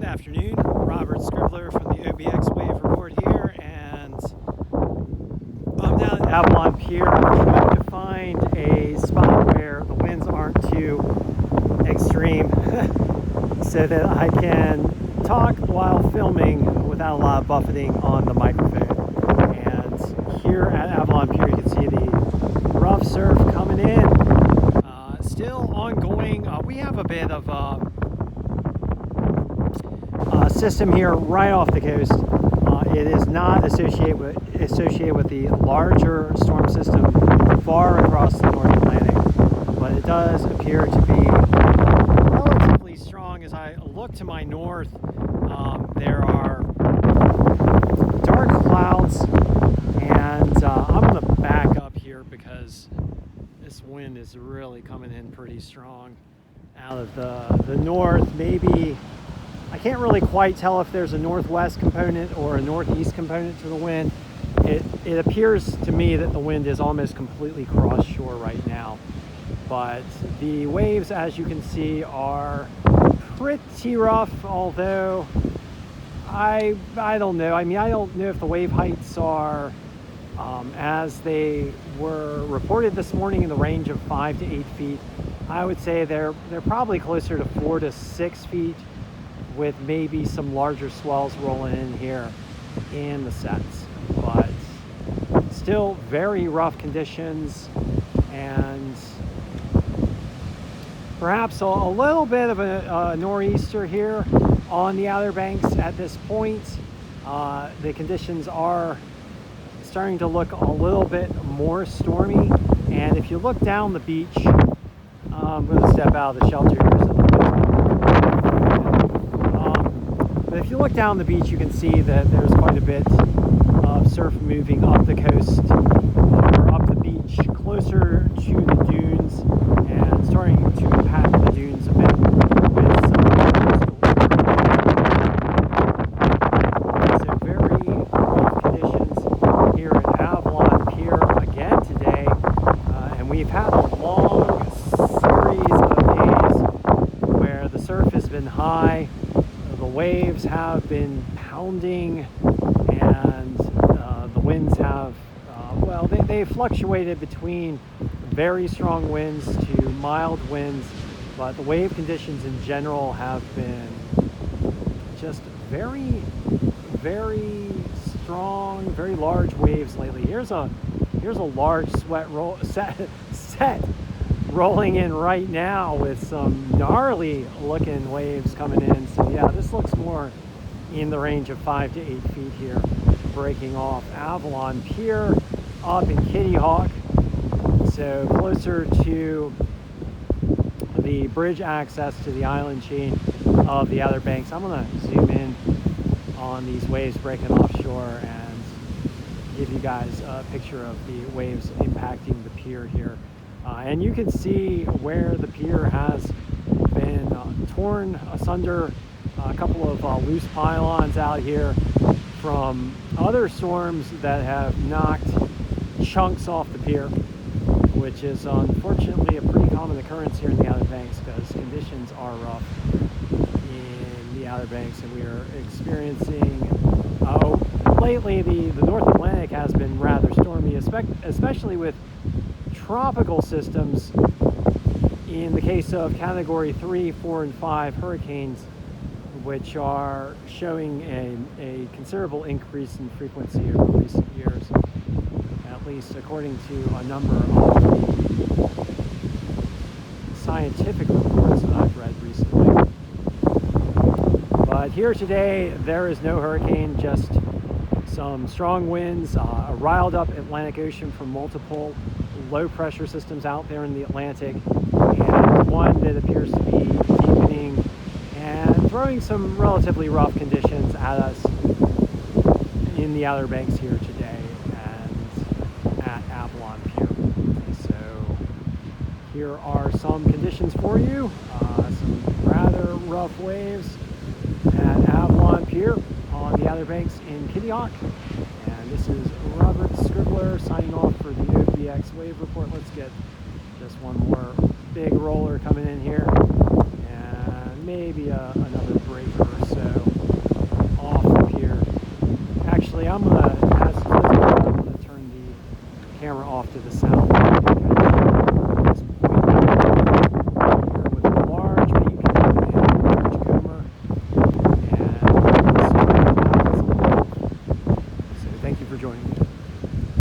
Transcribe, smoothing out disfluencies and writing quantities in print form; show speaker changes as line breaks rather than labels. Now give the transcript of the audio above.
afternoon. Robert Scribbler from the OBX Wave Report here, and I'm down at Avalon Pier trying to find a spot where the winds aren't too extreme so that I can talk while filming without a lot of buffeting on the microphone. And here at Avalon Pier you can see the rough surf coming in. Still ongoing. We have a bit of a system here right off the coast. It is not associated with the larger storm system far across the North Atlantic, but it does appear to be relatively strong. As I look to my north, there are dark clouds, and I'm going to back up here because this wind is really coming in pretty strong out of the north. Maybe I can't really quite tell if there's a northwest component or a northeast component to the wind. It appears to me that the wind is almost completely cross shore right now, but the waves, as you can see, are pretty rough. Although I don't know. I mean, I don't know if the wave heights are as they were reported this morning in the range of 5 to 8 feet. I would say they're probably closer to 4 to 6 feet, with maybe some larger swells rolling in here in the sets. But still very rough conditions, and perhaps a little bit of a nor'easter here on the Outer Banks at this point. The conditions are starting to look a little bit more stormy, and if you look down the beach, I'm going to step out of the shelter here so a little bit. But if you look down the beach, you can see that there's quite a bit of surf moving up the coast, or up the beach, closer to the dunes, and starting to impact the dunes a bit with some coastal. So very rough conditions here at Avalon Pier again today, and we've had a long series of days where the surf has been high. The waves have been pounding, and the winds have, they fluctuated between very strong winds to mild winds, but the wave conditions in general have been just very, very strong, very large waves lately. Here's a large set rolling in right now with some gnarly looking waves coming in. So yeah, this looks more in the range of 5 to 8 feet here, breaking off Avalon Pier up in Kitty Hawk, so closer to the bridge access to the island chain of the Outer Banks. I'm going to zoom in on these waves breaking offshore and give you guys a picture of the waves impacting the pier here. And you can see where the pier has been torn asunder. A couple of loose pylons out here from other storms that have knocked chunks off the pier, which is unfortunately a pretty common occurrence here in the Outer Banks because conditions are rough in the Outer Banks, and we are experiencing, lately the North Atlantic has been rather stormy, especially with tropical systems. In the case of category 3, 4, and 5 hurricanes, which are showing a considerable increase in frequency over recent years, at least according to a number of scientific reports that I've read recently. But here today, there is no hurricane, just some strong winds, a riled up Atlantic Ocean from multiple low pressure systems out there in the Atlantic, and one that appears to be deepening and throwing some relatively rough conditions at us in the Outer Banks here today and at Avalon Pier. So here are some conditions for you, some rather rough waves at Avalon Pier on the Outer Banks in Kitty Hawk. And this is Robert Scribbler signing off for the OBX Wave Report. Let's get just one more big roller coming in here. And maybe another breaker or so off the pier. Actually, I'm gonna turn the camera off to the side.